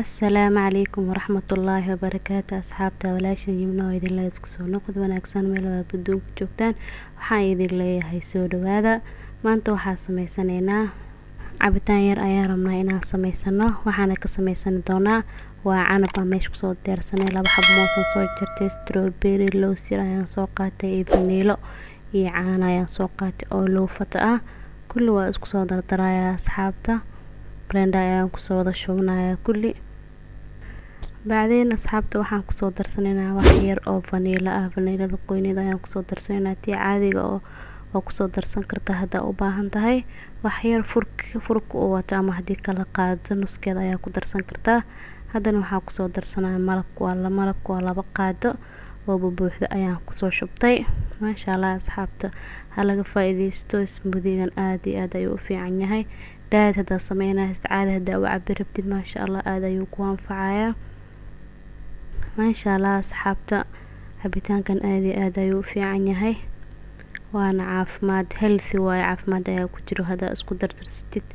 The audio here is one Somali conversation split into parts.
السلام عليكم ورحمة الله وبركاته أصحابتا walaashan yimno idin la isku soo noqod wanaagsan meel wada duub joogtaan waxaan idin leeyahay soo dhawaada maanta waxaan sameysanaynaa cabitaan yar ayaan rabnaa inaan sameysano waxaana ka sameysan doonaa waa canab aan meesha kusoo diyaarsanay laba xabo moos oo soo jartay strawberry lows yar ayaan soo qaatay iyo vanilo iyo caano ayaan soo qaatay oo loofata ah kulli waa isku soo dardarayaa asxaabta blender ayaan ku soo wada shubnayaa kulli بعدين أصحابته waxaan ku soo darsanaynaa wax yar oo vanilla ah vanillada qoynida ayaan ku soo darsanaynaa tii caadiga oo ku soo darsan kartaa hadaa u baahan tahay wax yar furka oo wato ama hadii kala qaado nuskeeda ayaa ku darsan kartaa hadana waxaan ku soo darsanayaa malabka waa laba qaado oo buuxda ayaan ku soo shubtay maasha Allah asxaabta halaga faa'iideysto smoothie-gan aad iyo aad ayuu u fiican yahay daad hadaa sameynaysid caadi hadaa u cabbi rabtid maasha Allah aad ayuu ku anfacayaa maasha Allah asxaabta cabitaankan aad iyo aad ayuu u fiican yahay waana caafimaad healthy waaye caafimaad ayaa ku jiro hadaa isku dardarsatid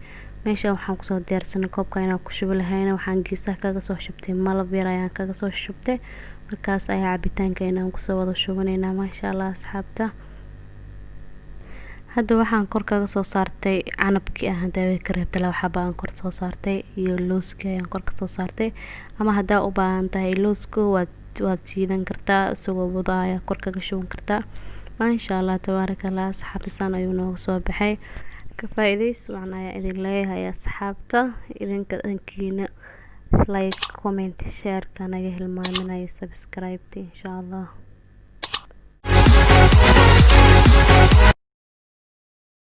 meesha waxaan ku soo diyaarsanay koobka inaan ku shubi lahayna waxaan geesaha kaga soo shubtay malab yar ayaan kaga soo shubtay markaas ayaa cabitaanka inaan ku soo wada shubanaynaa maasha Allah asxaabta hadda waxaan kor kaga soo saartay canabkii ah hadaa ka reebtay laba xabo aan kor soo saartay iyo looska ayaan kor ka soo saartay ama hadaa u baahan tahay looska waad shiidan kartaa isagoo wada ayaa kor kaga shuban kartaa maasha Allah tabarakallah asxaabtan ayuu nooga soo baxay ka faa'iideyso waxaan ayaa idin leeyahay asxaabta idinka dankiina like comment share kana hilmaaminaya subscribe insha Allah